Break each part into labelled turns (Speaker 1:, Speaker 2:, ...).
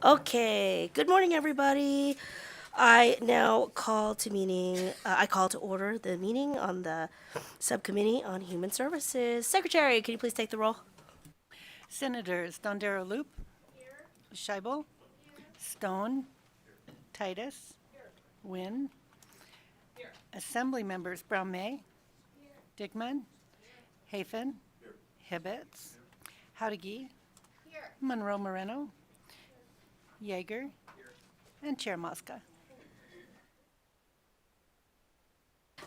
Speaker 1: Okay, good morning, everybody. I now I call to order the meeting on the Subcommittee on Human Services. Secretary, can you please take the roll?
Speaker 2: Senators Dondero Loop, Scheibel, Stone, Titus, Wynn. Assembly members Brown May, Digman, Hafen, Hibbets, Howdegi, Monroe Moreno, Yeager, and Chair Mosca.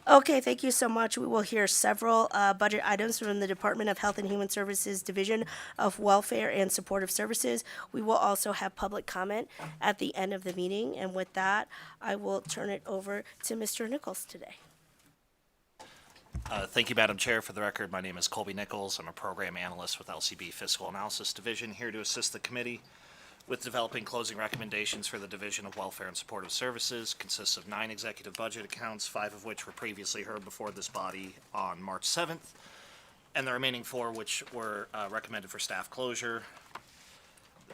Speaker 1: Okay, thank you so much. We will hear several budget items from the Department of Health and Human Services Division of Welfare and Supportive Services. We will also have public comment at the end of the meeting. And with that, I will turn it over to Mr. Nichols today.
Speaker 3: Thank you, Madam Chair. For the record, my name is Colby Nichols. I'm a program analyst with LCB Fiscal Analysis Division, here to assist the committee with developing closing recommendations for the Division of Welfare and Supportive Services. Consists of 9 executive budget accounts, 5 of which were previously heard before this body on March 7th, and the remaining 4 which were recommended for staff closure.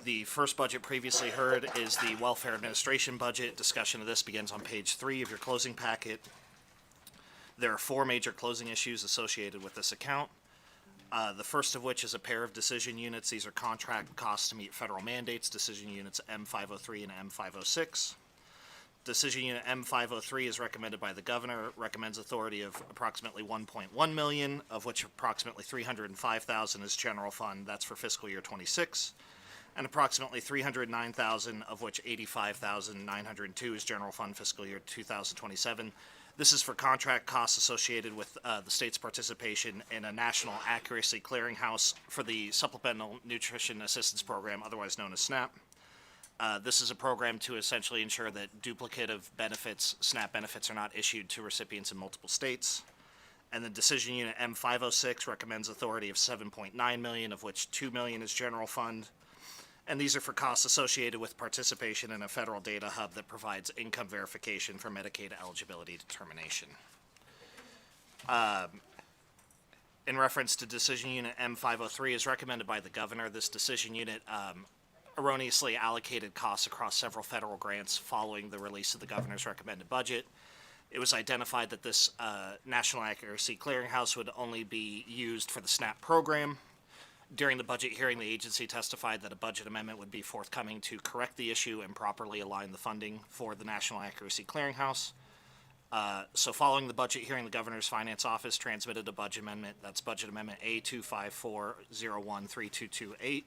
Speaker 3: The first budget previously heard is the Welfare Administration budget. Discussion of this begins on page 3 of your closing packet. There are 4 major closing issues associated with this account. The first of which is a pair of decision units. These are contract costs to meet federal mandates, decision units M503 and M506. Decision unit M503 is recommended by the governor, recommends authority of approximately $1.1 million, of which approximately $305,000 is general fund, that's for fiscal year 26, and approximately $309,000, of which $85,902 is general fund fiscal year 2027. This is for contract costs associated with the state's participation in a national accuracy clearinghouse for the Supplemental Nutrition Assistance Program, otherwise known as SNAP. This is a program to essentially ensure that duplicative benefits, SNAP benefits, are not issued to recipients in multiple states. And the decision unit M506 recommends authority of $7.9 million, of which $2 million is general fund. And these are for costs associated with participation in a federal data hub that provides income verification for Medicaid eligibility determination. In reference to decision unit M503 is recommended by the governor. This decision unit erroneously allocated costs across several federal grants following the release of the governor's recommended budget. It was identified that this National Accuracy Clearinghouse would only be used for the SNAP program. During the budget hearing, the agency testified that a budget amendment would be forthcoming to correct the issue and properly align the funding for the National Accuracy Clearinghouse. So following the budget hearing, the Governor's Finance Office transmitted a budget amendment. That's Budget Amendment A254013228.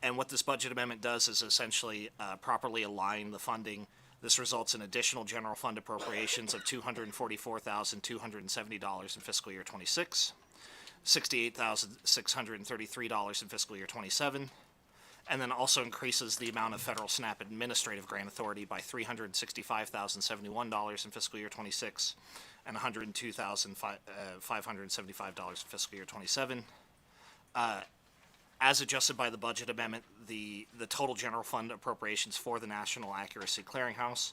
Speaker 3: And what this budget amendment does is essentially properly align the funding. This results in additional general fund appropriations of $244,270 in fiscal year 26. $68,633 in fiscal year 27, and then also increases the amount of federal SNAP administrative grant authority by $365,071 in fiscal year 26 and $102,575 in fiscal year 27. As adjusted by the budget amendment, the total general fund appropriations for the National Accuracy Clearinghouse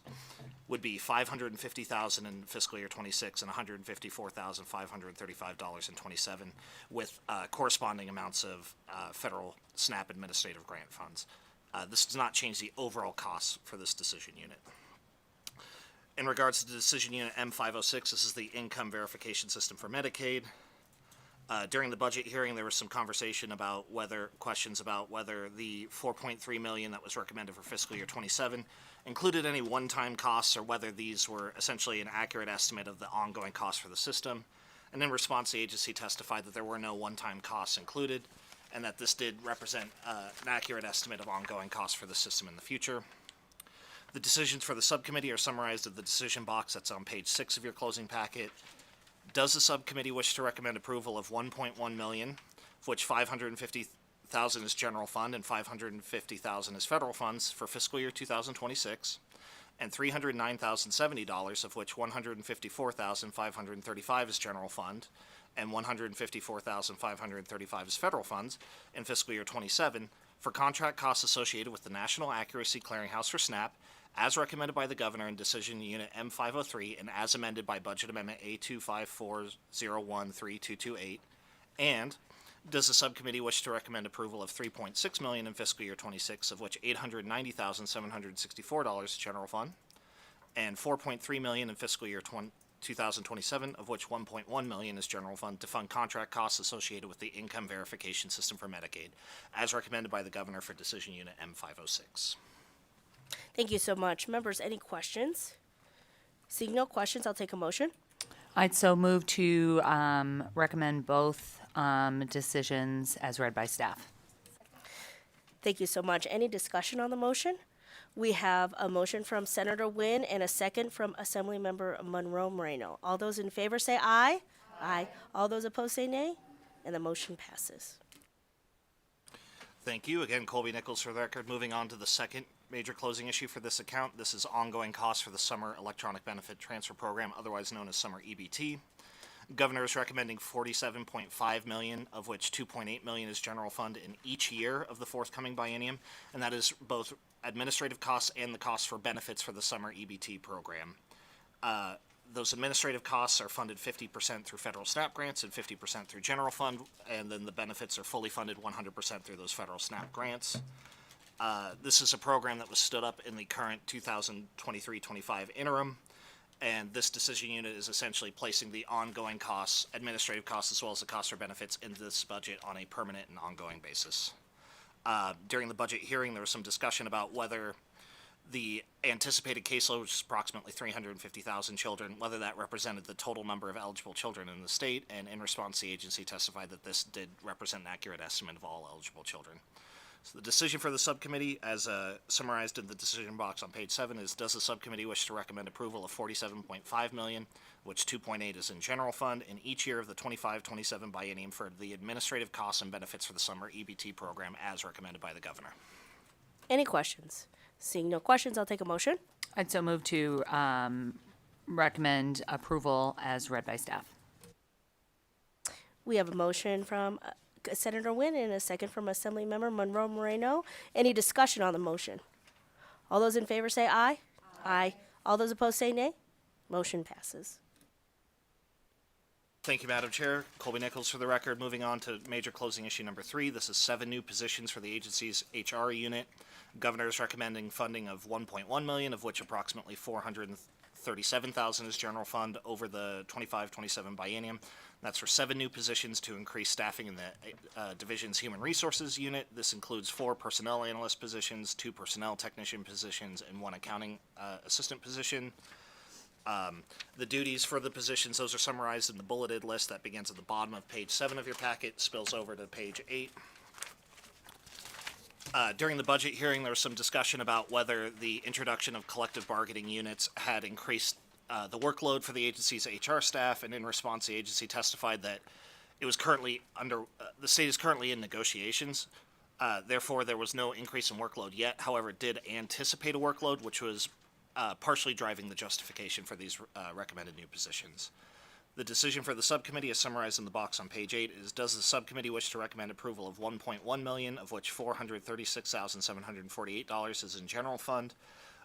Speaker 3: would be $550,000 in fiscal year 26 and $154,535 in 27, with corresponding amounts of federal SNAP administrative grant funds. This does not change the overall costs for this decision unit. In regards to the decision unit M506, this is the income verification system for Medicaid. During the budget hearing, there was some conversation about questions about whether the $4.3 million that was recommended for fiscal year 27 included any one-time costs, or whether these were essentially an accurate estimate of the ongoing costs for the system. And in response, the agency testified that there were no one-time costs included, and that this did represent an accurate estimate of ongoing costs for the system in the future. The decisions for the subcommittee are summarized in the decision box that's on page 6 of your closing packet. Does the subcommittee wish to recommend approval of $1.1 million, of which $550,000 is general fund and $550,000 is federal funds for fiscal year 2026, and $309,070, of which $154,535 is general fund and $154,535 is federal funds in fiscal year 27, for contract costs associated with the National Accuracy Clearinghouse for SNAP, as recommended by the governor in decision unit M503 and as amended by budget amendment A254013228, and Does the subcommittee wish to recommend approval of $3.6 million in fiscal year 26, of which $890,764 is general fund, and $4.3 million in fiscal year 2027, of which $1.1 million is general fund to fund contract costs associated with the income verification system for Medicaid, as recommended by the governor for Decision Unit M506.
Speaker 1: Thank you so much. Members, any questions? Seeing no questions, I'll take a motion.
Speaker 4: I'd so move to recommend both decisions as read by staff.
Speaker 1: Thank you so much. Any discussion on the motion? We have a motion from Senator Nguyen and a second from Assemblymember Monroe Moreno. All those in favor say aye. Aye. All those opposed say nay. And the motion passes.
Speaker 3: Thank you. Again, Colby Nichols for the record. Moving on to the second major closing issue for this account. This is ongoing costs for the Summer Electronic Benefit Transfer Program, otherwise known as Summer EBT. Governor is recommending $47.5 million, of which $2.8 million is general fund in each year of the forthcoming biennium, and that is both administrative costs and the costs for benefits for the Summer EBT program. Those administrative costs are funded 50% through federal SNAP grants and 50% through general fund, and then the benefits are fully funded 100% through those federal SNAP grants. This is a program that was stood up in the current 2023-25 interim, and this decision unit is essentially placing the ongoing costs, administrative costs, as well as the costs for benefits into this budget on a permanent and ongoing basis. During the budget hearing, there was some discussion about whether the anticipated caseload, which is approximately 350,000 children, whether that represented the total number of eligible children in the state, and in response, the agency testified that this did represent an accurate estimate of all eligible children. So the decision for the subcommittee, as summarized in the decision box on page 7, is: does the subcommittee wish to recommend approval of $47.5 million, which $2.8 is in general fund, in each year of the 25-27 biennium for the administrative costs and benefits for the summer EBT program, as recommended by the governor?
Speaker 1: Any questions? Seeing no questions, I'll take a motion.
Speaker 4: I'd so move to recommend approval as read by staff.
Speaker 1: We have a motion from Senator Nguyen and a second from Assemblymember Monroe Moreno. Any discussion on the motion? All those in favor say aye. Aye. All those opposed say nay. Motion passes.
Speaker 3: Thank you, Madam Chair. Colby Nichols for the record. Moving on to major closing issue number 3. This is 7 new positions for the agency's HR unit. Governor is recommending funding of $1.1 million, of which approximately $437,000 is general fund over the 25-27 biennium. That's for 7 new positions to increase staffing in the division's human resources unit. This includes 4 personnel analyst positions, 2 personnel technician positions, and 1 accounting assistant position. The duties for the positions, those are summarized in the bulleted list that begins at the bottom of page 7 of your packet, spills over to page 8. During the budget hearing, there was some discussion about whether the introduction of collective bargaining units had increased the workload for the agency's HR staff, and in response, the agency testified that it was currently the state is currently in negotiations. Therefore, there was no increase in workload yet. However, it did anticipate a workload, which was partially driving the justification for these recommended new positions. The decision for the subcommittee, is summarized in the box on page 8, is: does the subcommittee wish to recommend approval of $1.1 million, of which $436,748 is in general fund,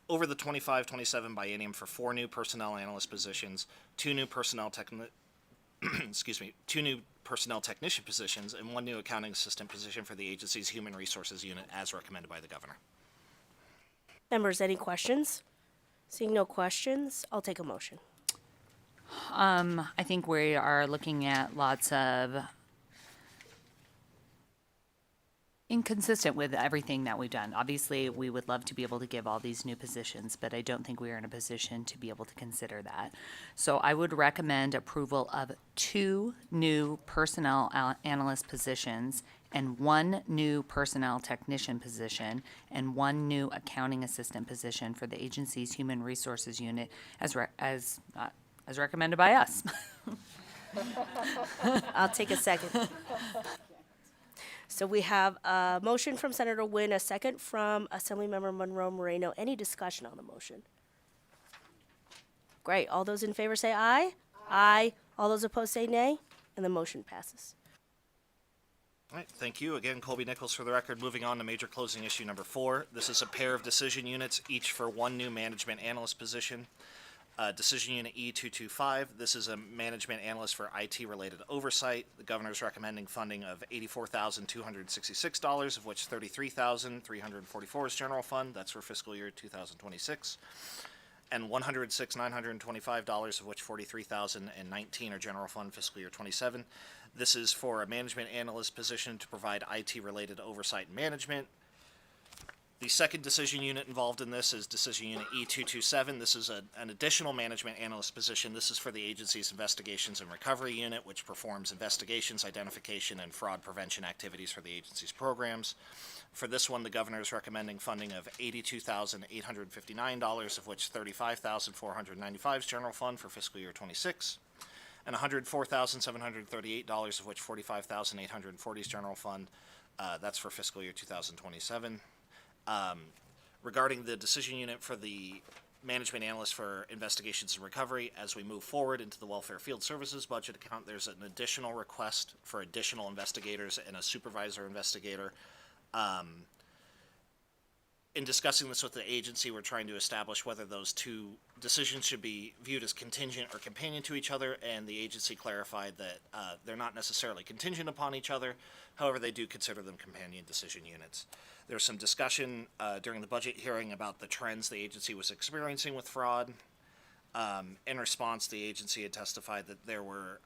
Speaker 3: over the 25-27 biennium for 4 new personnel analyst positions, 2 new personnel two new personnel technician positions, and 1 new accounting assistant position for the agency's human resources unit, as recommended by the governor?
Speaker 1: Members, any questions? Seeing no questions, I'll take a motion.
Speaker 4: I think we are looking at lots of inconsistent with everything that we've done. Obviously, we would love to be able to give all these new positions, but I don't think we are in a position to be able to consider that. So I would recommend approval of 2 new personnel analyst positions and 1 new personnel technician position and 1 new accounting assistant position for the agency's human resources unit as recommended by us.
Speaker 1: I'll take a second. So we have a motion from Senator Nguyen, a second from Assemblymember Monroe Moreno. Any discussion on the motion? Great. All those in favor say aye. Aye. All those opposed say nay. And the motion passes.
Speaker 3: All right, thank you. Again, Colby Nichols for the record. Moving on to major closing issue number 4. This is a pair of decision units, each for 1 new management analyst position. Decision Unit E225, this is a management analyst for IT-related oversight. The governor is recommending funding of $84,266, of which $33,344 is general fund. That's for fiscal year 2026. And $106,925, of which $43,019 are general fund fiscal year 27. This is for a management analyst position to provide IT-related oversight and management. The second decision unit involved in this is Decision Unit E227. This is an additional management analyst position. This is for the agency's Investigations and Recovery Unit, which performs investigations, identification, and fraud prevention activities for the agency's programs. For this one, the governor is recommending funding of $82,859, of which $35,495 is general fund for fiscal year 26, and $104,738, of which $45,840 is general fund. That's for fiscal year 2027. Regarding the decision unit for the management analyst for investigations and recovery, as we move forward into the welfare field services budget account, there's an additional request for additional investigators and a supervisor investigator. In discussing this with the agency, we're trying to establish whether those two decisions should be viewed as contingent or companion to each other, and the agency clarified that they're not necessarily contingent upon each other. However, they do consider them companion decision units. There was some discussion during the budget hearing about the trends the agency was experiencing with fraud. In response, the agency had testified that there were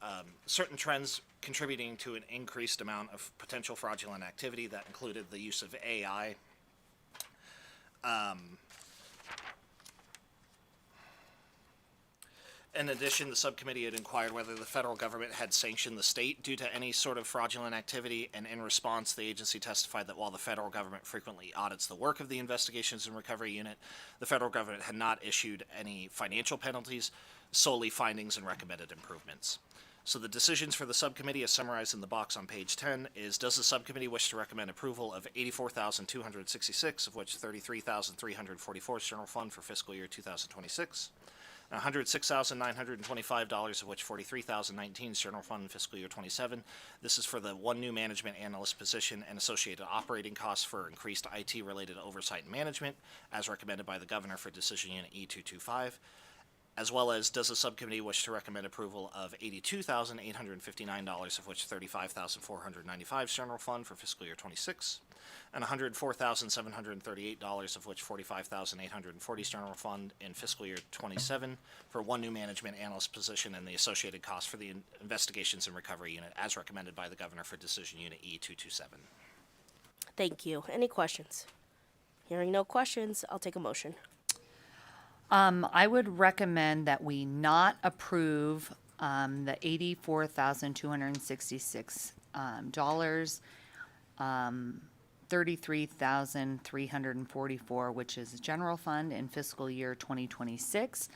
Speaker 3: certain trends contributing to an increased amount of potential fraudulent activity that included the use of AI. In addition, the subcommittee had inquired whether the federal government had sanctioned the state due to any sort of fraudulent activity, and in response, the agency testified that while the federal government frequently audits the work of the Investigations and Recovery Unit, the federal government had not issued any financial penalties, solely findings and recommended improvements. So the decisions for the subcommittee, as summarized in the box on page 10, is: does the subcommittee wish to recommend approval of $84,266, of which $33,344 is general fund for fiscal year 2026, $106,925, of which $43,019 is general fund in fiscal year 27. This is for the one new management analyst position and associated operating costs for increased IT-related oversight and management, as recommended by the governor for Decision Unit E225. As well as, does the subcommittee wish to recommend approval of $82,859, of which $35,495 is general fund for fiscal year 26, and $104,738, of which $45,840 is general fund in fiscal year 27, for one new management analyst position and the associated costs for the Investigations and Recovery Unit, as recommended by the governor for Decision Unit E227.
Speaker 1: Thank you. Any questions? Hearing no questions, I'll take a motion.
Speaker 4: I would recommend that we not approve the $84,266, $33,344, which is general fund in fiscal year 2026,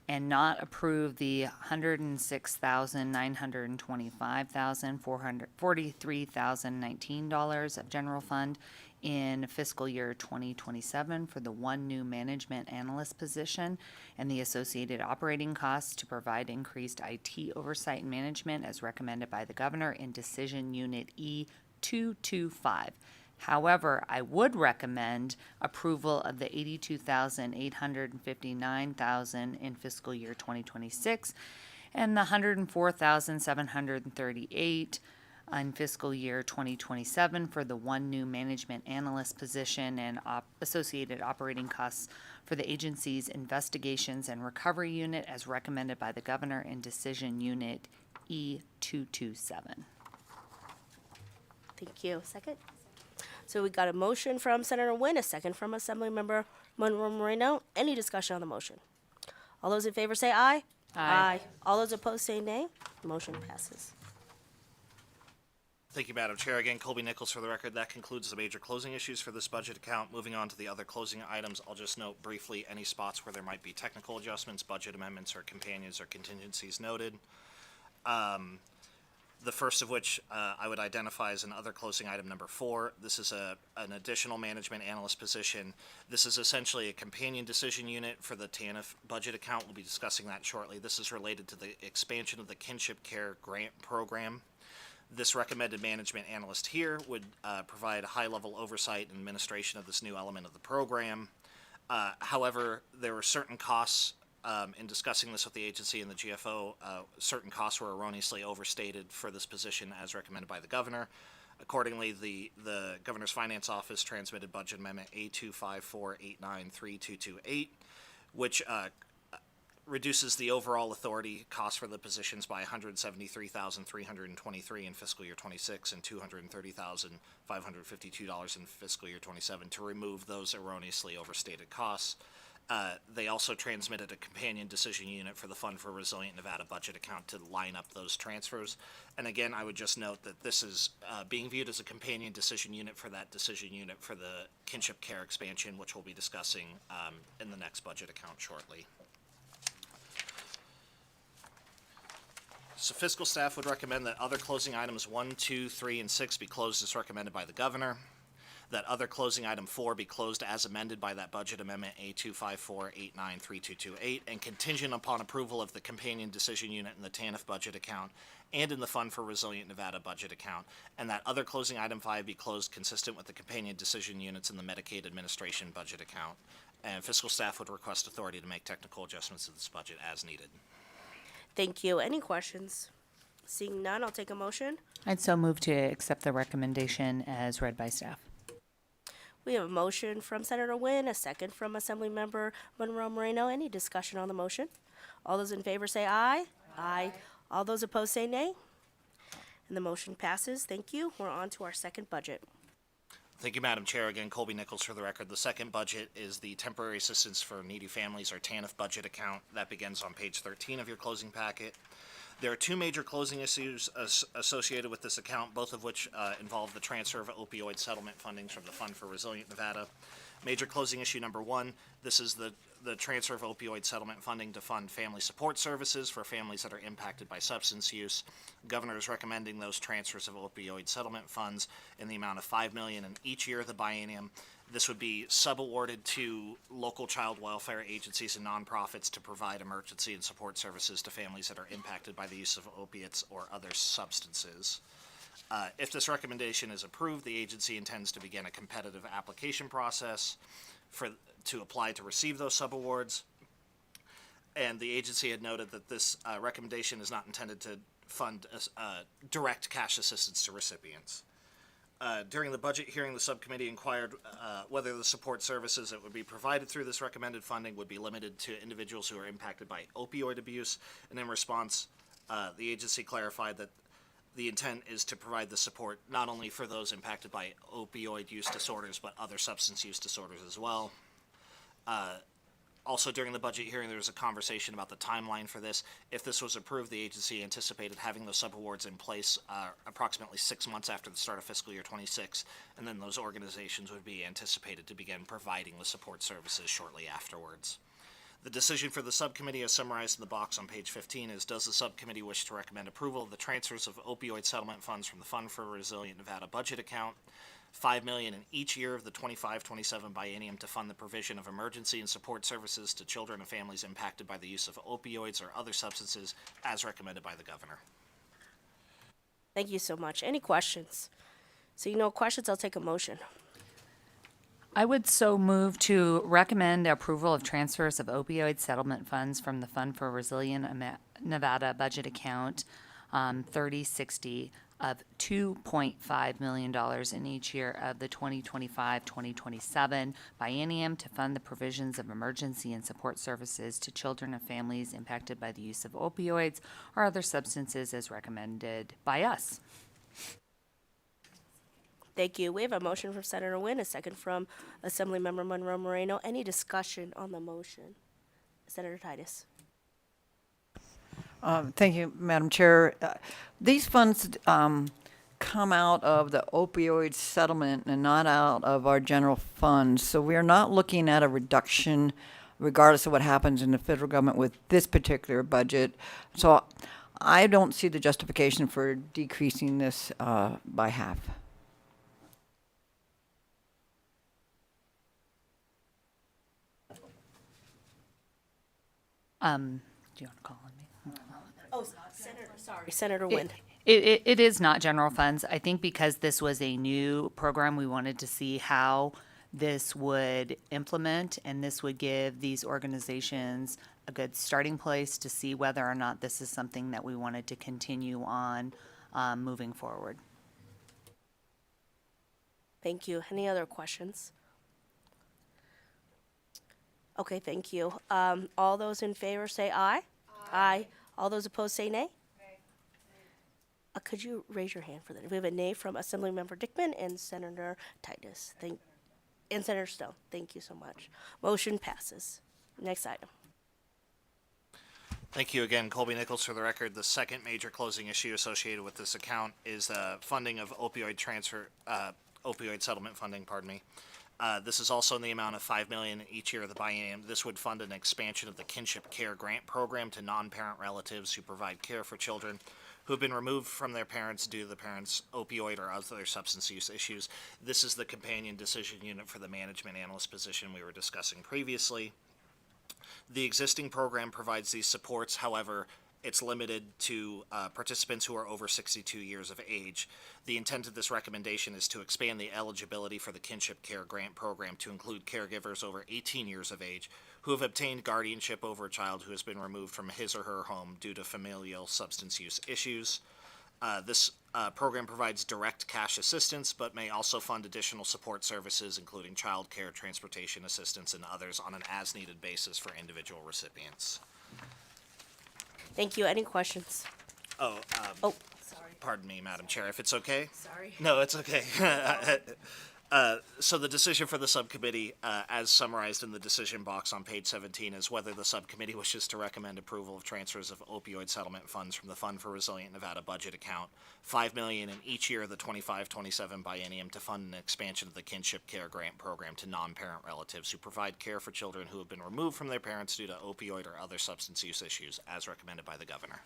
Speaker 4: and not approve the $106,925,443,019 $43,019 of general fund in fiscal year 2027 for the one new management analyst position and the associated operating costs to provide increased IT oversight and management as recommended by the governor in Decision Unit E225. However, I would recommend approval of the $82,859,000 in fiscal year 2026 and the $104,738 in fiscal year 2027 for the one new management analyst position and associated operating costs for the agency's Investigations and Recovery Unit as recommended by the governor in Decision Unit E227.
Speaker 1: Thank you. Second? So we got a motion from Senator Nguyen, a second from Assemblymember Monroe Moreno. Any discussion on the motion? All those in favor say aye.
Speaker 4: Aye.
Speaker 1: All those opposed say nay. Motion passes.
Speaker 3: Thank you, Madam Chair. Again, Colby Nichols for the record. That concludes the major closing issues for this budget account. Moving on to the other closing items, I'll just note briefly any spots where there might be technical adjustments, budget amendments, or companions or contingencies noted. The first of which I would identify as another closing item number 4. This is an additional management analyst position. This is essentially a companion decision unit for the TANF budget account. We'll be discussing that shortly. This is related to the expansion of the Kinship Care Grant Program. This recommended management analyst here would provide high-level oversight and administration of this new element of the program. However, there were certain costs in discussing this with the agency and the GFO, certain costs were erroneously overstated for this position as recommended by the governor. Accordingly, the Governor's Finance Office transmitted Budget Amendment A254893228, which reduces the overall authority cost for the positions by $173,323 in fiscal year 26 and $230,552 in fiscal year 27 to remove those erroneously overstated costs. They also transmitted a companion decision unit for the Fund for Resilient Nevada budget account to line up those transfers. And again, I would just note that this is being viewed as a companion decision unit for that decision unit for the kinship care expansion, which we'll be discussing in the next budget account shortly. So fiscal staff would recommend that other closing items 1, 2, 3, and 6 be closed as recommended by the governor. That other closing item 4 be closed as amended by that budget amendment A254893228 and contingent upon approval of the companion decision unit in the TANF budget account and in the Fund for Resilient Nevada budget account. And that other closing item 5 be closed consistent with the companion decision units in the Medicaid administration budget account. And fiscal staff would request authority to make technical adjustments to this budget as needed.
Speaker 1: Thank you. Any questions? Seeing none, I'll take a motion.
Speaker 4: I'd so move to accept the recommendation as read by staff.
Speaker 1: We have a motion from Senator Nguyen, a second from Assemblymember Monroe Moreno. Any discussion on the motion? All those in favor say aye. Aye. All those opposed say nay. And the motion passes. Thank you. We're on to our second budget.
Speaker 3: Thank you, Madam Chair. Again, Colby Nichols for the record. The second budget is the Temporary Assistance for Needy Families, or TANF budget account. That begins on page 13 of your closing packet. There are two major closing issues associated with this account, both of which involve the transfer of opioid settlement fundings from the Fund for Resilient Nevada. Major closing issue number 1, this is the transfer of opioid settlement funding to fund family support services for families that are impacted by substance use. The governor is recommending those transfers of opioid settlement funds in the amount of $5 million in each year of the biennium. This would be subawarded to local child welfare agencies and nonprofits to provide emergency and support services to families that are impacted by the use of opiates or other substances. If this recommendation is approved, the agency intends to begin a competitive application process to apply to receive those subawards. And the agency had noted that this recommendation is not intended to fund direct cash assistance to recipients. During the budget hearing, the subcommittee inquired whether the support services that would be provided through this recommended funding would be limited to individuals who are impacted by opioid abuse. And in response, the agency clarified that the intent is to provide the support not only for those impacted by opioid use disorders, but other substance use disorders as well. Also, during the budget hearing, there was a conversation about the timeline for this. If this was approved, the agency anticipated having those subawards in place approximately 6 months after the start of fiscal year 26, and then those organizations would be anticipated to begin providing the support services shortly afterwards. The decision for the subcommittee, as summarized in the box on page 15, is: does the subcommittee wish to recommend approval of the transfers of opioid settlement funds from the Fund for Resilient Nevada budget account, $5 million in each year of the 25-27 biennium to fund the provision of emergency and support services to children and families impacted by the use of opioids or other substances, as recommended by the governor?
Speaker 1: Thank you so much. Any questions? Seeing no questions, I'll take a motion.
Speaker 4: I would so move to recommend approval of transfers of opioid settlement funds from the Fund for Resilient Nevada budget account 3060 of $2.5 million in each year of the 2025-2027 biennium to fund the provisions of emergency and support services to children and families impacted by the use of opioids or other substances as recommended by us.
Speaker 1: Thank you. We have a motion from Senator Nguyen, a second from Assemblymember Monroe Moreno. Any discussion on the motion? Senator Titus.
Speaker 5: Thank you, Madam Chair. These funds come out of the opioid settlement and not out of our general funds. So we are not looking at a reduction regardless of what happens in the federal government with this particular budget. So I don't see the justification for decreasing this by half.
Speaker 4: Do you want to call on me?
Speaker 1: Oh, Senator Nguyen.
Speaker 4: It is not general funds. I think because this was a new program, we wanted to see how this would implement, and this would give these organizations a good starting place to see whether or not this is something that we wanted to continue on moving forward.
Speaker 1: Thank you. Any other questions? Okay, thank you. All those in favor say aye. Aye. All those opposed say nay. Could you raise your hand for that? We have a nay from Assemblymember Dickman and Senator Titus. And Senator Stone. Thank you so much. Motion passes. Next item.
Speaker 3: Thank you again, Colby Nichols. For the record, the second major closing issue associated with this account is funding of opioid settlement funding. Pardon me. This is also in the amount of $5 million each year of the biennium. This would fund an expansion of the Kinship Care Grant Program to non-parent relatives who provide care for children who have been removed from their parents due to the parents' opioid or other substance use issues. This is the companion decision unit for the management analyst position we were discussing previously. The existing program provides these supports. However, it's limited to participants who are over 62 years of age. The intent of this recommendation is to expand the eligibility for the Kinship Care Grant Program to include caregivers over 18 years of age who have obtained guardianship over a child who has been removed from his or her home due to familial substance use issues. This program provides direct cash assistance, but may also fund additional support services, including child care, transportation assistance, and others on an as-needed basis for individual recipients.
Speaker 1: Thank you. Any questions?
Speaker 3: Oh,
Speaker 1: Sorry.
Speaker 3: pardon me, Madam Chair, if it's okay?
Speaker 1: Sorry.
Speaker 3: No, it's okay. So the decision for the subcommittee, as summarized in the decision box on page 17, is whether the subcommittee wishes to recommend approval of transfers of opioid settlement funds from the Fund for Resilient Nevada budget account, $5 million in each year of the 25-27 biennium to fund an expansion of the Kinship Care Grant Program to non-parent relatives who provide care for children who have been removed from their parents due to opioid or other substance use issues, as recommended by the governor.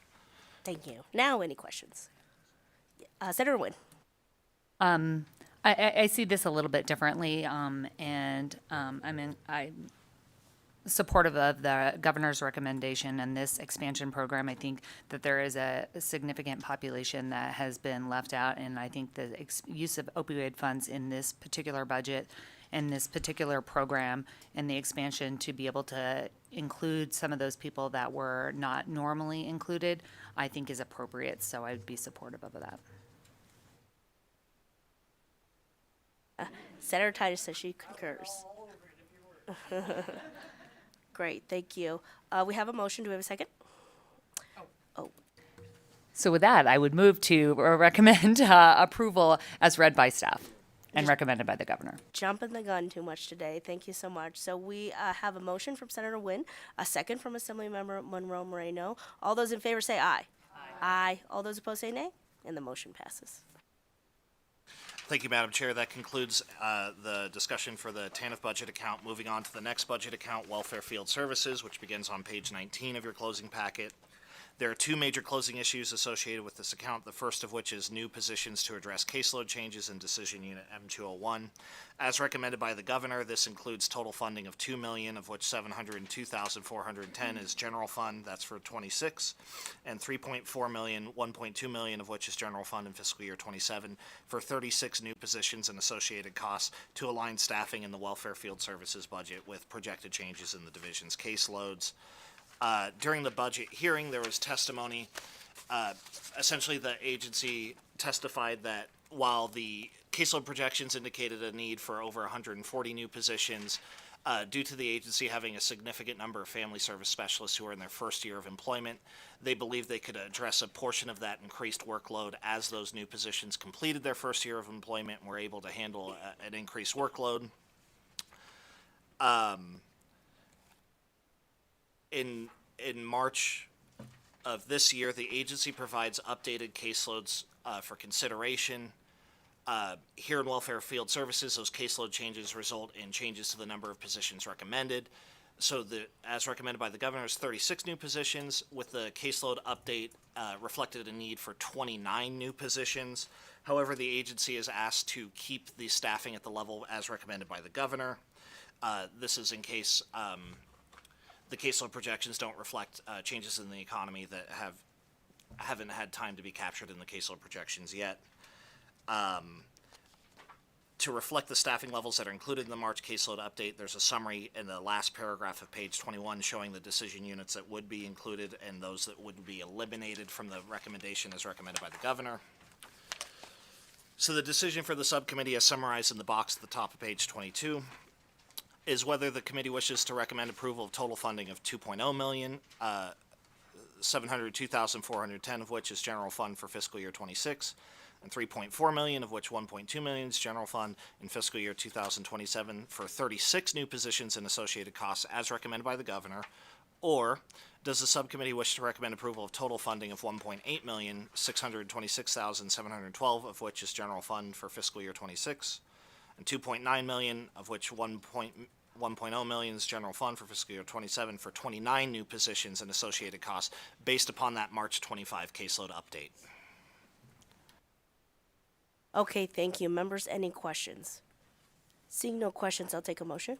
Speaker 1: Thank you. Now, any questions? Senator Nguyen.
Speaker 4: I see this a little bit differently, I'm supportive of the governor's recommendation and this expansion program. I think that there is a significant population that has been left out, and I think the use of opioid funds in this particular budget and this particular program and the expansion to be able to include some of those people that were not normally included, I think is appropriate, so I'd be supportive of that.
Speaker 1: Senator Titus says she concurs. Great, thank you. We have a motion. Do we have a second?
Speaker 4: So with that, I would move to recommend approval as read by staff and recommended by the governor.
Speaker 1: Jumping the gun too much today. Thank you so much. So we have a motion from Senator Nguyen, a second from Assemblymember Monroe Moreno. All those in favor say aye. Aye. All those opposed say nay. And the motion passes.
Speaker 3: Thank you, Madam Chair. That concludes the discussion for the TANF budget account. Moving on to the next budget account, Welfare Field Services, which begins on page 19 of your closing packet. There are two major closing issues associated with this account, the first of which is new positions to address caseload changes in Decision Unit M201. As recommended by the governor, this includes total funding of $2 million, of which $702,410 is general fund, that's for 26, and $3.4 million, $1.2 million of which is general fund in fiscal year 27, for 36 new positions and associated costs to align staffing in the Welfare Field Services budget with projected changes in the division's caseloads. During the budget hearing, there was testimony. Essentially, the agency testified that while the caseload projections indicated a need for over 140 new positions, due to the agency having a significant number of family service specialists who are in their first year of employment, they believe they could address a portion of that increased workload as those new positions completed their first year of employment and were able to handle an increased workload. In March of this year, the agency provides updated caseloads for consideration. Here in Welfare Field Services, those caseload changes result in changes to the number of positions recommended. So, as recommended by the governor, is 36 new positions, with the caseload update reflected a need for 29 new positions. However, the agency is asked to keep the staffing at the level as recommended by the governor. This is in case the caseload projections don't reflect changes in the economy that haven't had time to be captured in the caseload projections yet. To reflect the staffing levels that are included in the March caseload update, there's a summary in the last paragraph of page 21 showing the decision units that would be included and those that would be eliminated from the recommendation as recommended by the governor. So the decision for the subcommittee, as summarized in the box at the top of page 22, is whether the committee wishes to recommend approval of total funding of $2.0 million, $702,410 of which is general fund for fiscal year 26, and $3.4 million, of which $1.2 million is general fund in fiscal year 2027 for 36 new positions and associated costs as recommended by the governor, or does the subcommittee wish to recommend approval of total funding of $1.8 million, $626,712 of which is general fund for fiscal year 26, and $2.9 million, of which $1.0 million is general fund for fiscal year 27 for 29 new positions and associated costs based upon that March 25 caseload update.
Speaker 1: Okay, thank you. Members, any questions? Seeing no questions, I'll take a motion.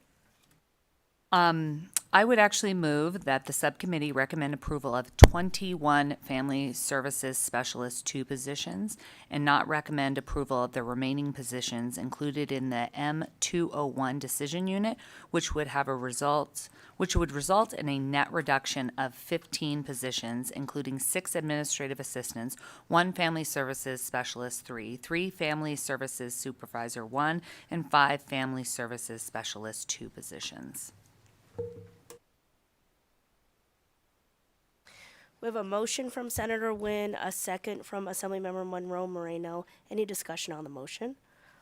Speaker 4: I would actually move that the subcommittee recommend approval of 21 Family Services Specialist 2 positions and not recommend approval of the remaining positions included in the M201 decision unit, which would result in a net reduction of 15 positions, including 6 administrative assistants, 1 Family Services Specialist 3, 3 Family Services Supervisor 1, and 5 Family Services Specialist 2 positions.
Speaker 1: We have a motion from Senator Nguyen, a second from Assemblymember Monroe Moreno. Any discussion on the motion?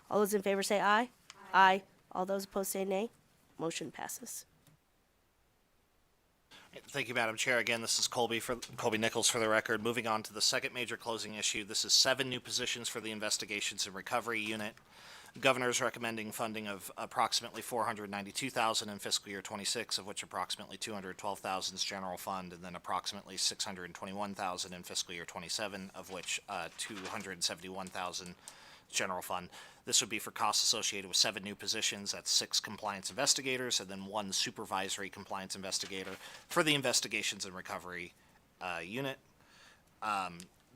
Speaker 1: All those in favor say aye. Aye. All those opposed say nay. Motion passes.
Speaker 3: Thank you, Madam Chair. Again, this is Colby Nichols for the record. Moving on to the second major closing issue. This is 7 new positions for the Investigations and Recovery Unit. Governor is recommending funding of approximately $492,000 in fiscal year 26, of which approximately $212,000 is general fund, and then approximately $621,000 in fiscal year 27, of which $271,000 general fund. This would be for costs associated with 7 new positions. That's 6 compliance investigators and then 1 supervisory compliance investigator for the Investigations and Recovery Unit.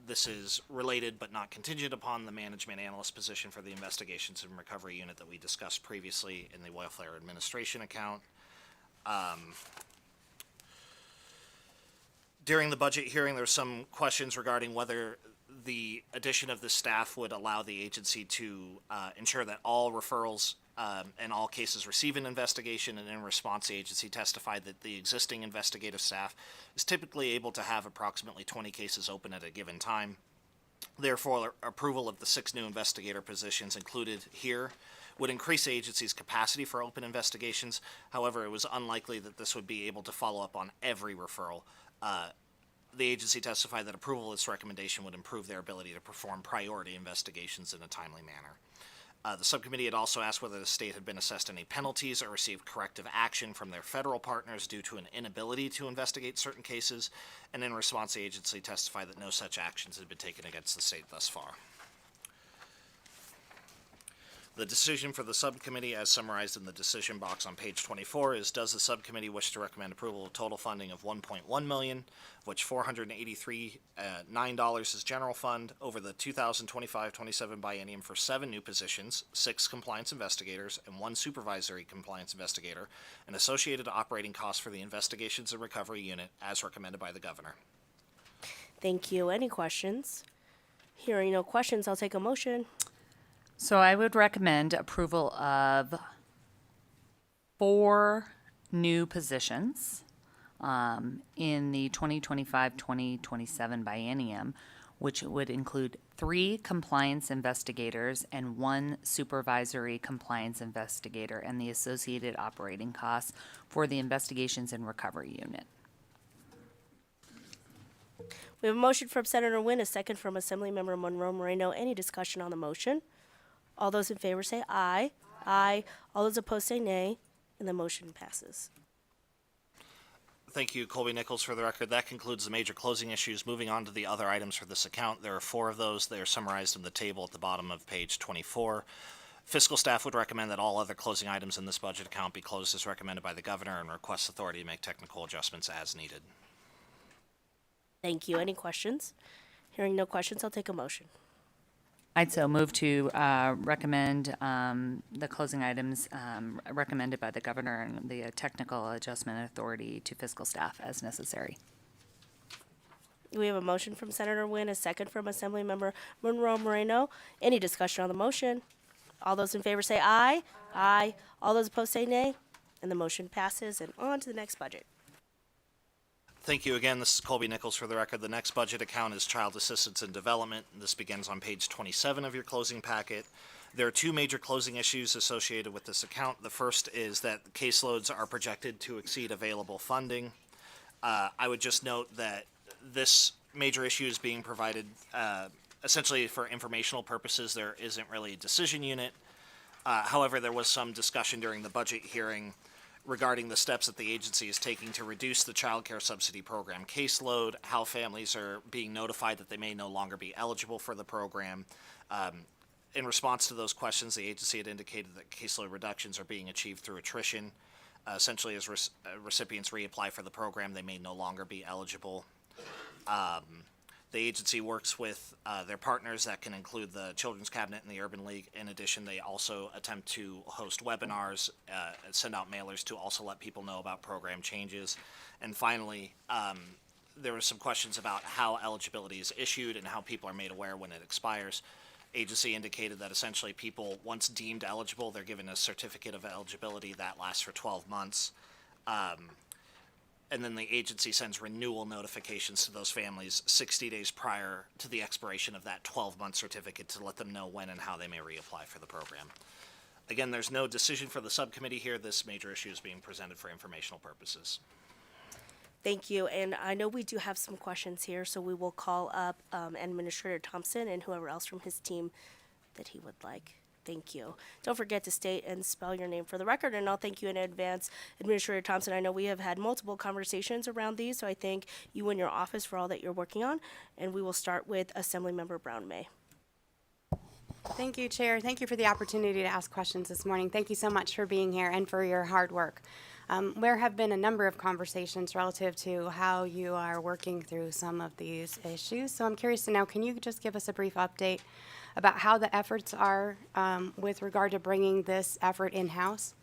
Speaker 3: This is related but not contingent upon the management analyst position for the Investigations and Recovery Unit that we discussed previously in the Welfare Administration account. During the budget hearing, there were some questions regarding whether the addition of the staff would allow the agency to ensure that all referrals and all cases receive an investigation, and in response, the agency testified that the existing investigative staff is typically able to have approximately 20 cases open at a given time. Therefore, approval of the 6 new investigator positions included here would increase the agency's capacity for open investigations. However, it was unlikely that this would be able to follow up on every referral. The agency testified that approval of this recommendation would improve their ability to perform priority investigations in a timely manner. The subcommittee had also asked whether the state had been assessed any penalties or received corrective action from their federal partners due to an inability to investigate certain cases, and in response, the agency testified that no such actions had been taken against the state thus far. The decision for the subcommittee, as summarized in the decision box on page 24, is: does the subcommittee wish to recommend approval of total funding of $1.1 million, of which $483,900 is general fund over the 2025-27 biennium for 7 new positions, 6 compliance investigators, and 1 supervisory compliance investigator, and associated operating costs for the Investigations and Recovery Unit, as recommended by the governor.
Speaker 1: Thank you. Any questions? Hearing no questions, I'll take a motion.
Speaker 4: So I would recommend approval of 4 new positions in the 2025-2027 biennium, which would include 3 compliance investigators and 1 supervisory compliance investigator, and the associated operating costs for the Investigations and Recovery Unit.
Speaker 1: We have a motion from Senator Nguyen, a second from Assemblymember Monroe Moreno. Any discussion on the motion? All those in favor say aye. Aye. All those opposed say nay, and the motion passes.
Speaker 3: Thank you, Colby Nichols, for the record. That concludes the major closing issues. Moving on to the other items for this account, there are 4 of those. They are summarized in the table at the bottom of page 24. Fiscal staff would recommend that all other closing items in this budget account be closed as recommended by the governor and requests authority to make technical adjustments as needed.
Speaker 1: Thank you. Any questions? Hearing no questions, I'll take a motion.
Speaker 4: I'd so move to recommend the closing items recommended by the governor and the technical adjustment authority to fiscal staff as necessary.
Speaker 1: We have a motion from Senator Nguyen, a second from Assemblymember Monroe Moreno. Any discussion on the motion? All those in favor say aye. Aye. All those opposed say nay. And the motion passes. And on to the next budget.
Speaker 3: Thank you again. This is Colby Nichols for the record. The next budget account is Child Assistance and Development. This begins on page 27 of your closing packet. There are two major closing issues associated with this account. The first is that caseloads are projected to exceed available funding. I would just note that this major issue is being provided essentially for informational purposes. There isn't really a decision unit. However, there was some discussion during the budget hearing regarding the steps that the agency is taking to reduce the child care subsidy program caseload, how families are being notified that they may no longer be eligible for the program. In response to those questions, the agency had indicated that caseload reductions are being achieved through attrition. Essentially, as recipients reapply for the program, they may no longer be eligible. The agency works with their partners that can include the Children's Cabinet and the Urban League. In addition, they also attempt to host webinars, send out mailers to also let people know about program changes. And finally, there were some questions about how eligibility is issued and how people are made aware when it expires. Agency indicated that essentially people, once deemed eligible, they're given a certificate of eligibility that lasts for 12 months. And then the agency sends renewal notifications to those families 60 days prior to the expiration of that 12-month certificate to let them know when and how they may reapply for the program. Again, there's no decision for the subcommittee here. This major issue is being presented for informational purposes.
Speaker 1: Thank you. And I know we do have some questions here, so we will call up Administrator Thompson and whoever else from his team that he would like. Thank you. Don't forget to state and spell your name for the record, and I'll thank you in advance, Administrator Thompson. I know we have had multiple conversations around these, so I thank you and your office for all that you're working on. And we will start with Assemblymember Brown May.
Speaker 6: Thank you, Chair. Thank you for the opportunity to ask questions this morning. Thank you so much for being here and for your hard work. There have been a number of conversations relative to how you are working through some of these issues. So I'm curious to know, can you just give us a brief update about how the efforts are with regard to bringing this effort in-house?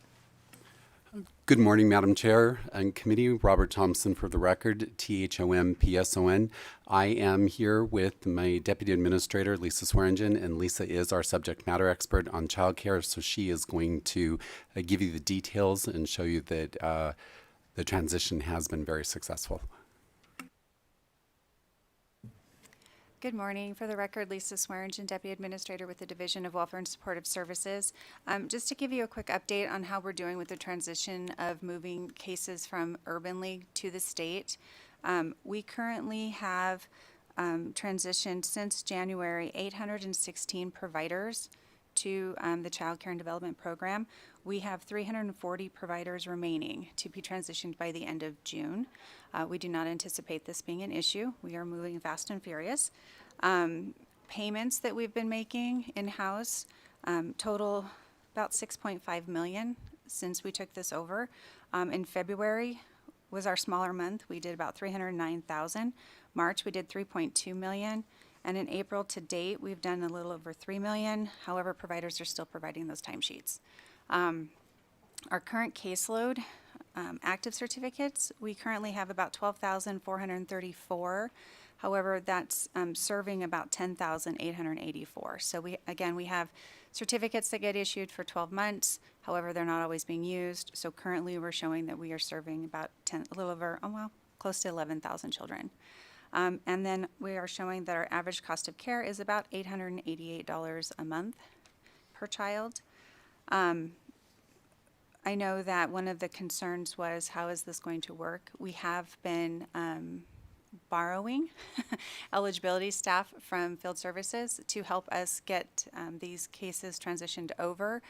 Speaker 7: Good morning, Madam Chair and Committee. Robert Thompson for the record, THOMPSON. I am here with my Deputy Administrator, Lisa Swearingen, and Lisa is our subject matter expert on childcare, so she is going to give you the details and show you that the transition has been very successful.
Speaker 8: Good morning. For the record, Lisa Swearingen, Deputy Administrator with the Division of Welfare and Supportive Services. Just to give you a quick update on how we're doing with the transition of moving cases from Urban League to the state. We currently have transitioned since January 816 providers to the Child Care and Development Program. We have 340 providers remaining to be transitioned by the end of June. We do not anticipate this being an issue. We are moving fast and furious. Payments that we've been making in-house total about $6.5 million since we took this over. In February was our smaller month. We did about $309,000. March we did $3.2 million. And in April to date, we've done a little over $3 million. However, providers are still providing those timesheets. Our current caseload, active certificates, we currently have about 12,434. However, that's serving about 10,884. So we have certificates that get issued for 12 months. However, they're not always being used. So currently we're showing that we are serving about close to 11,000 children. And then we are showing that our average cost of care is about $888 a month per child. I know that one of the concerns was, how is this going to work? We have been borrowing eligibility staff from field services to help us get these cases transitioned over.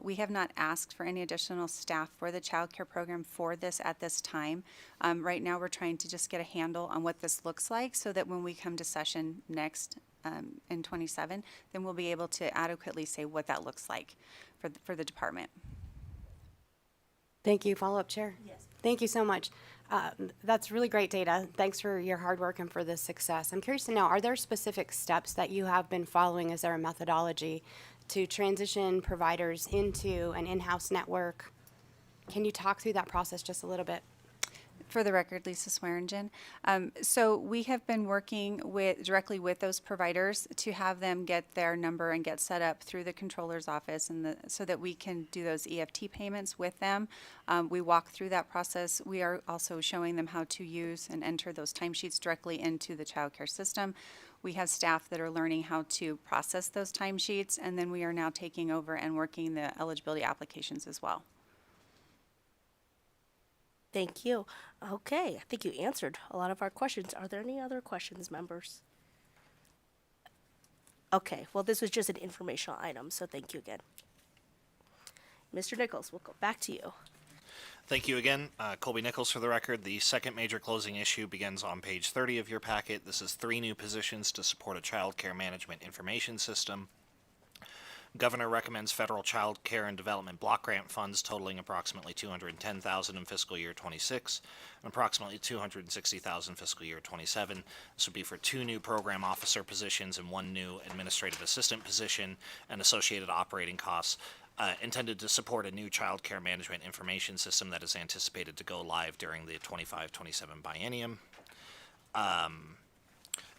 Speaker 8: We have not asked for any additional staff for the child care program for this at this time. Right now we're trying to just get a handle on what this looks like so that when we come to session next in 27, then we'll be able to adequately say what that looks like for the department.
Speaker 6: Thank you. Follow-up, Chair?
Speaker 1: Yes.
Speaker 6: Thank you so much. That's really great data. Thanks for your hard work and for the success. I'm curious to know, are there specific steps that you have been following? Is there a methodology to transition providers into an in-house network? Can you talk through that process just a little bit?
Speaker 8: For the record, Lisa Swearingen. So we have been working directly with those providers to have them get their number and get set up through the controller's office, and so that we can do those EFT payments with them. We walk through that process. We are also showing them how to use and enter those timesheets directly into the child care system. We have staff that are learning how to process those timesheets, and then we are now taking over and working the eligibility applications as well.
Speaker 1: Thank you. Okay, I think you answered a lot of our questions. Are there any other questions, members? Okay, well, this was just an informational item, so thank you again. Mr. Nichols, we'll go back to you.
Speaker 3: Thank you again. Colby Nichols for the record. The second major closing issue begins on page 30 of your packet. This is 3 new positions to support a child care management information system. Governor recommends federal child care and development block grant funds totaling approximately $210,000 in fiscal year 26 and approximately $260,000 fiscal year 27. This would be for 2 new program officer positions and 1 new administrative assistant position and associated operating costs intended to support a new child care management information system that is anticipated to go live during the 25-27 biennium.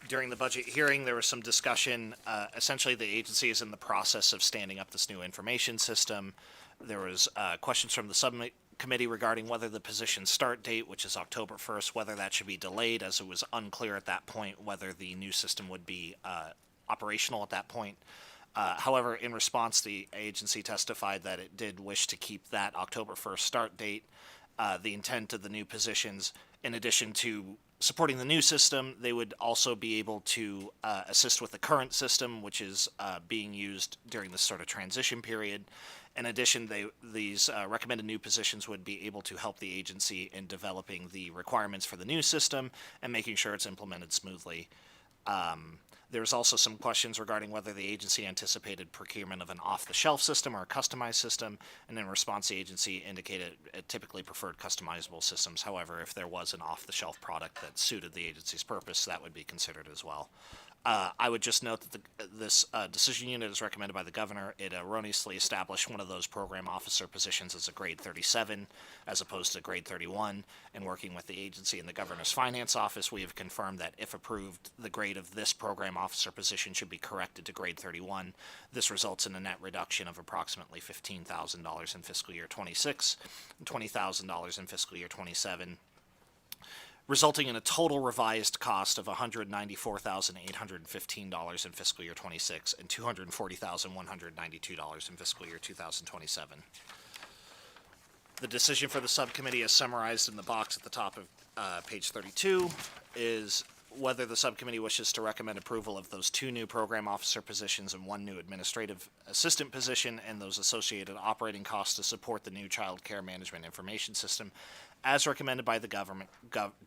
Speaker 3: During the budget hearing, there was some discussion. Essentially, the agency is in the process of standing up this new information system. There was questions from the subcommittee regarding whether the position start date, which is October 1st, whether that should be delayed, as it was unclear at that point whether the new system would be operational at that point. However, in response, the agency testified that it did wish to keep that October 1st start date. The intent of the new positions, in addition to supporting the new system, they would also be able to assist with the current system, which is being used during this sort of transition period. In addition, these recommended new positions would be able to help the agency in developing the requirements for the new system and making sure it's implemented smoothly. There's also some questions regarding whether the agency anticipated procurement of an off-the-shelf system or a customized system, and in response, the agency indicated it typically preferred customizable systems. However, if there was an off-the-shelf product that suited the agency's purpose, that would be considered as well. I would just note that this decision unit is recommended by the governor. It erroneously established one of those program officer positions as a grade 37 as opposed to grade 31. In working with the agency and the governor's finance office, we have confirmed that if approved, the grade of this program officer position should be corrected to grade 31. This results in a net reduction of approximately $15,000 in fiscal year 26 and $20,000 in fiscal year 27. Resulting in a total revised cost of $194,815 in fiscal year 26 and $240,192 in fiscal year 2027. The decision for the subcommittee, as summarized in the box at the top of page 32, is whether the subcommittee wishes to recommend approval of those 2 new program officer positions and 1 new administrative assistant position and those associated operating costs to support the new child care management information system, as recommended by the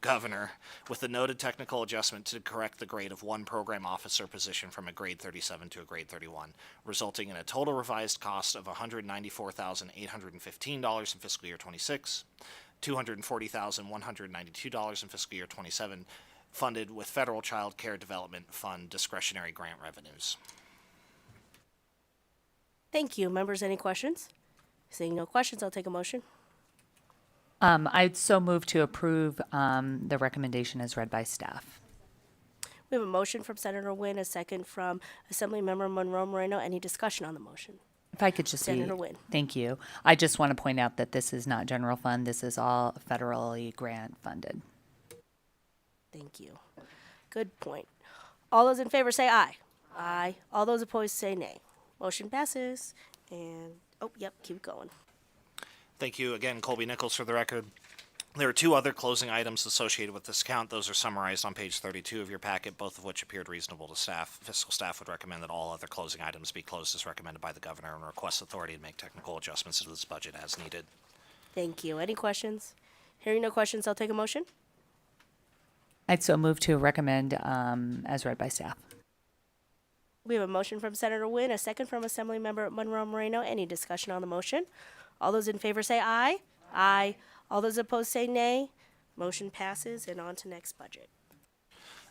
Speaker 3: governor, with the noted technical adjustment to correct the grade of 1 program officer position from a grade 37 to a grade 31, resulting in a total revised cost of $194,815 in fiscal year 26, $240,192 in fiscal year 27, funded with Federal Child Care Development Fund discretionary grant revenues.
Speaker 1: Thank you. Members, any questions? Seeing no questions, I'll take a motion.
Speaker 4: I'd so move to approve the recommendation as read by staff.
Speaker 1: We have a motion from Senator Wynn, a second from Assemblymember Monroe Moreno. Any discussion on the motion?
Speaker 4: If I could just
Speaker 1: Senator Wynn.
Speaker 4: Thank you. I just want to point out that this is not general fund. This is all federally grant funded.
Speaker 1: Thank you. Good point. All those in favor say aye. Aye. All those opposed say nay. Motion passes. And, keep going.
Speaker 3: Thank you again, Colby Nichols, for the record. There are 2 other closing items associated with this account. Those are summarized on page 32 of your packet, both of which appeared reasonable to staff. Fiscal staff would recommend that all other closing items be closed as recommended by the governor and requests authority to make technical adjustments to this budget as needed.
Speaker 1: Thank you. Any questions? Hearing no questions, I'll take a motion.
Speaker 4: I'd so move to recommend as read by staff.
Speaker 1: We have a motion from Senator Wynn, a second from Assemblymember Monroe Moreno. Any discussion on the motion? All those in favor say aye. Aye. All those opposed say nay. Motion passes, and on to next budget.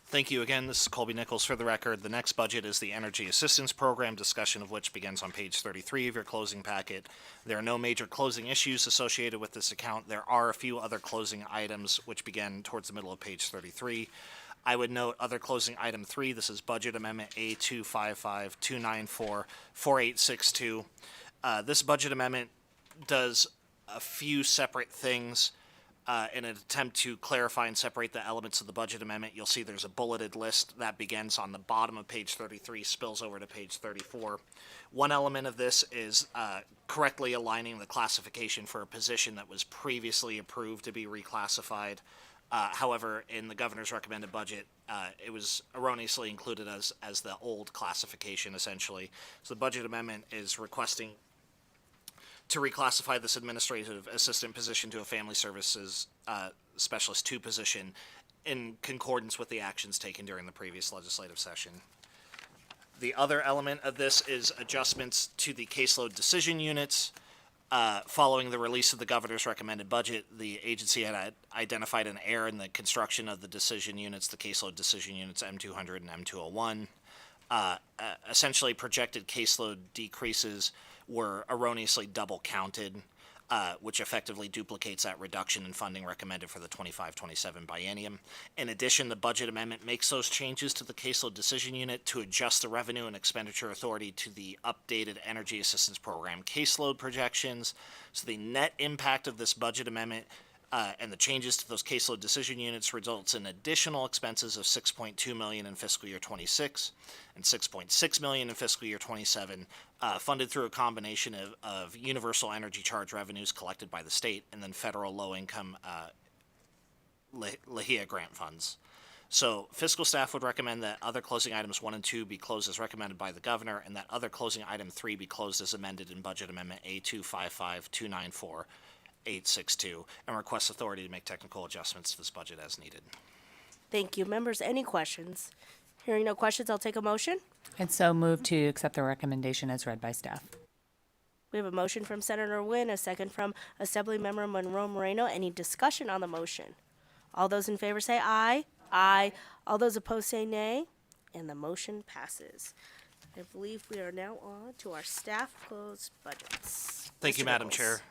Speaker 3: Thank you again. This is Colby Nichols for the record. The next budget is the Energy Assistance Program, discussion of which begins on page 33 of your closing packet. There are no major closing issues associated with this account. There are a few other closing items which begin towards the middle of page 33. I would note other closing item 3. This is Budget Amendment A255-294-4862. This budget amendment does a few separate things in an attempt to clarify and separate the elements of the budget amendment. You'll see there's a bulleted list that begins on the bottom of page 33, spills over to page 34. One element of this is correctly aligning the classification for a position that was previously approved to be reclassified. However, in the governor's recommended budget, it was erroneously included as the old classification, essentially. So the budget amendment is requesting to reclassify this administrative assistant position to a family services specialist 2 position in concordance with the actions taken during the previous legislative session. The other element of this is adjustments to the caseload decision units. Following the release of the governor's recommended budget, the agency had identified an error in the construction of the decision units, the caseload decision units M200 and M201. Essentially, projected caseload decreases were erroneously double counted, which effectively duplicates that reduction in funding recommended for the 25-27 biennium. In addition, the budget amendment makes those changes to the caseload decision unit to adjust the revenue and expenditure authority to the updated Energy Assistance Program caseload projections. So the net impact of this budget amendment and the changes to those caseload decision units results in additional expenses of $6.2 million in fiscal year 26 and $6.6 million in fiscal year 27, funded through a combination of universal energy charge revenues collected by the state and then federal low-income LAHIA grant funds. So fiscal staff would recommend that other closing items 1 and 2 be closed as recommended by the governor, and that other closing item 3 be closed as amended in Budget Amendment A255-294. 862, and requests authority to make technical adjustments to this budget as needed.
Speaker 1: Thank you. Members, any questions? Hearing no questions, I'll take a motion.
Speaker 4: And so move to accept the recommendation as read by staff.
Speaker 1: We have a motion from Senator Nguyen, a second from Assemblymember Monroe Moreno. Any discussion on the motion? All those in favor say aye. Aye. All those opposed say nay. And the motion passes. I believe we are now on to our staff closed budgets.
Speaker 3: Thank you,
Speaker 1: Mr.
Speaker 3: Madam
Speaker 1: Nichols.
Speaker 3: Chair.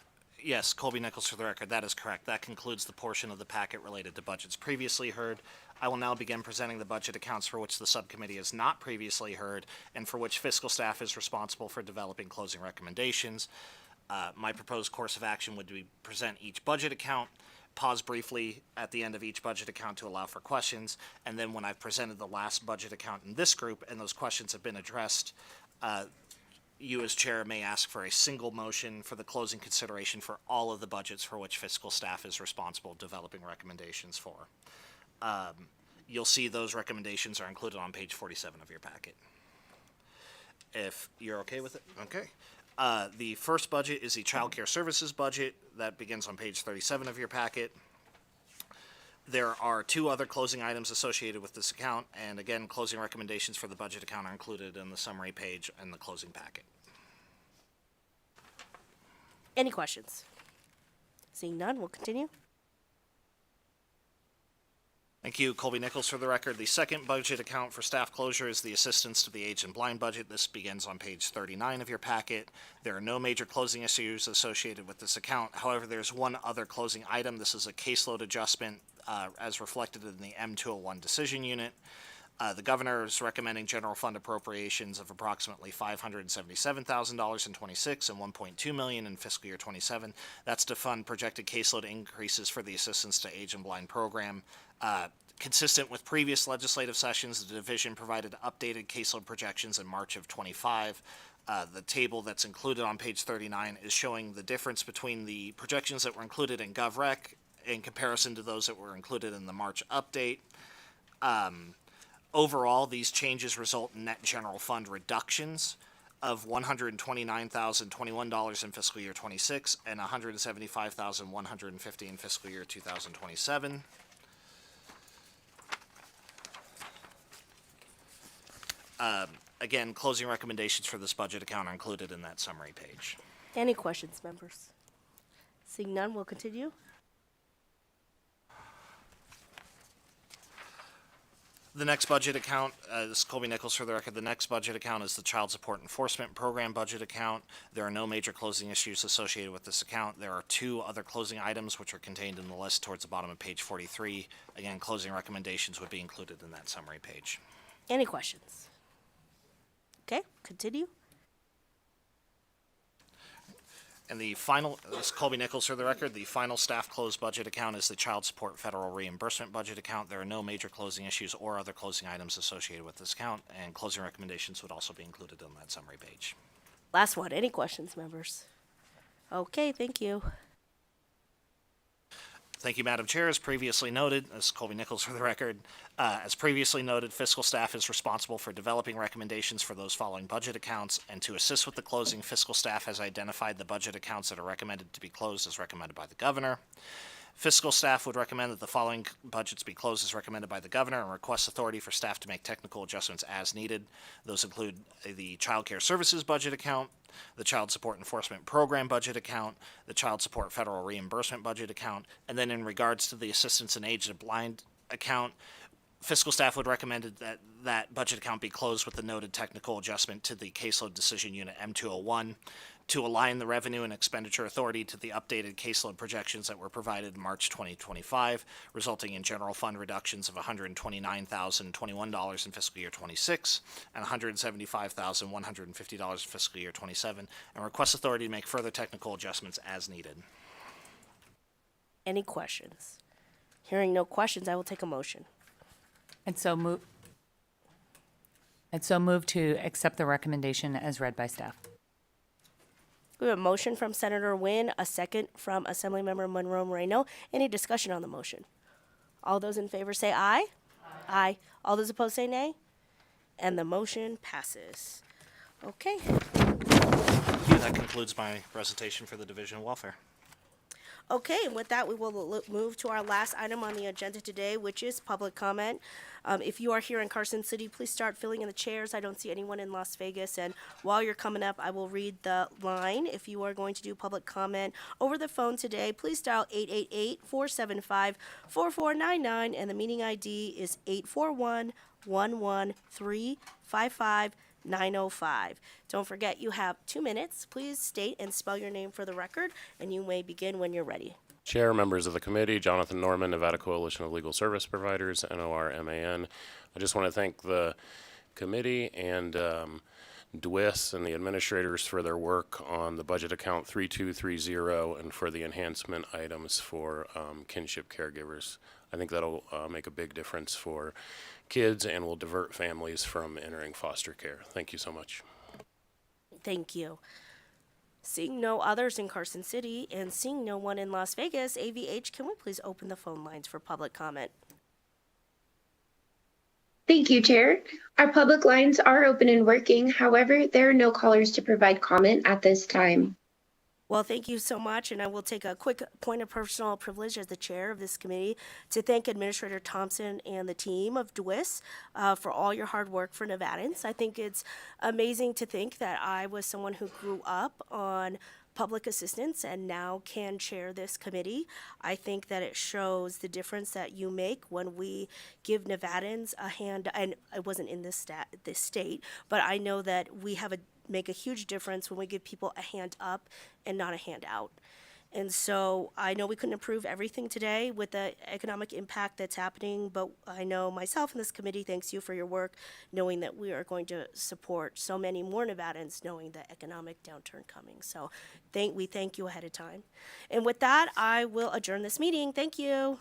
Speaker 3: Yes, Colby Nichols for the record. That is correct. That concludes the portion of the packet related to budgets previously heard. I will now begin presenting the budget accounts for which the subcommittee has not previously heard and for which fiscal staff is responsible for developing closing recommendations. My proposed course of action would be present each budget account, pause briefly at the end of each budget account to allow for questions, and then when I've presented the last budget account in this group and those questions have been addressed, you as chair may ask for a single motion for the closing consideration for all of the budgets for which fiscal staff is responsible developing recommendations for. You'll see those recommendations are included on page 47 of your packet. If you're okay with it, okay. The first budget is the Child Care Services budget that begins on page 37 of your packet. There are 2 other closing items associated with this account, and again, closing recommendations for the budget account are included in the summary page and the closing packet.
Speaker 1: Any questions? Seeing none, we'll continue.
Speaker 3: Thank you. Colby Nichols for the record. The second budget account for staff closure is the Assistance to the Aged and Blind budget. This begins on page 39 of your packet. There are no major closing issues associated with this account. However, there's one other closing item. This is a caseload adjustment as reflected in the M201 decision unit. The governor is recommending general fund appropriations of approximately $577,000 in 26 and $1.2 million in fiscal year 27. That's to fund projected caseload increases for the Assistance to Aged and Blind program. Consistent with previous legislative sessions, the division provided updated caseload projections in March of 25. The table that's included on page 39 is showing the difference between the projections that were included in GovRec in comparison to those that were included in the March update. Overall, these changes result in net general fund reductions of $129,021 in fiscal year 26 and $175,150 in fiscal year 2027. Again, closing recommendations for this budget account are included in that summary page.
Speaker 1: Any questions, members? Seeing none, we'll continue.
Speaker 3: The next budget account, this is Colby Nichols for the record. The next budget account is the Child Support Enforcement Program budget account. There are no major closing issues associated with this account. There are two other closing items which are contained in the list towards the bottom of page 43. Again, closing recommendations would be included in that summary page.
Speaker 1: Any questions? Okay, continue.
Speaker 3: And the final, this is Colby Nichols for the record, the final staff closed budget account is the Child Support Federal Reimbursement budget account. There are no major closing issues or other closing items associated with this account, and closing recommendations would also be included on that summary page.
Speaker 1: Last one. Any questions, members? Okay, thank you.
Speaker 3: Thank you, Madam Chair. As previously noted, this is Colby Nichols for the record. As previously noted, fiscal staff is responsible for developing recommendations for those following budget accounts, and to assist with the closing, fiscal staff has identified the budget accounts that are recommended to be closed as recommended by the governor. Fiscal staff would recommend that the following budgets be closed as recommended by the governor and request authority for staff to make technical adjustments as needed. Those include the Child Care Services budget account, the Child Support Enforcement Program budget account, the Child Support Federal Reimbursement budget account, and then in regards to the Assistance in Aged and Blind account, fiscal staff would recommend that that budget account be closed with the noted technical adjustment to the caseload decision unit M201 to align the revenue and expenditure authority to the updated caseload projections that were provided in March 2025, resulting in general fund reductions of $129,021 in fiscal year 26 and $175,150 in fiscal year 27, and request authority to make further technical adjustments as needed.
Speaker 1: Any questions? Hearing no questions, I will take a motion.
Speaker 4: And so move to accept the recommendation as read by staff.
Speaker 1: We have a motion from Senator Nguyen, a second from Assemblymember Monroe Moreno. Any discussion on the motion? All those in favor say aye. Aye. All those opposed say nay. And the motion passes. Okay.
Speaker 3: Thank you. That concludes my presentation for the Division of Welfare.
Speaker 1: Okay, and with that, we will move to our last item on the agenda today, which is public comment. If you are here in Carson City, please start filling in the chairs. I don't see anyone in Las Vegas, and while you're coming up, I will read the line. If you are going to do public comment over the phone today, please dial 888-475-4499, and the meeting ID is 841-113-55905. Don't forget, you have 2 minutes. Please state and spell your name for the record, and you may begin when you're ready.
Speaker 9: Chair, members of the committee, Jonathan Norman, Nevada Coalition of Legal Service Providers, NORMAN. I just want to thank the committee and DWIS and the administrators for their work on the budget account 3230 and for the enhancement items for kinship caregivers. I think that'll make a big difference for kids and will divert families from entering foster care. Thank you so much.
Speaker 1: Thank you. Seeing no others in Carson City and seeing no one in Las Vegas, AVH, can we please open the phone lines for public comment?
Speaker 10: Thank you, Chair. Our public lines are open and working. However, there are no callers to provide comment at this time.
Speaker 1: Well, thank you so much, and I will take a quick point of personal privilege as the chair of this committee to thank Administrator Thompson and the team of DWIS for all your hard work for Nevadans. I think it's amazing to think that I was someone who grew up on public assistance and now can chair this committee. I think that it shows the difference that you make when we give Nevadans a hand, and I wasn't in this state, but I know that we make a huge difference when we give people a hand up and not a hand out. And so I know we couldn't approve everything today with the economic impact that's happening, but I know myself and this committee thanks you for your work, knowing that we are going to support so many more Nevadans, knowing the economic downturn coming. So we thank you ahead of time. And with that, I will adjourn this meeting. Thank you.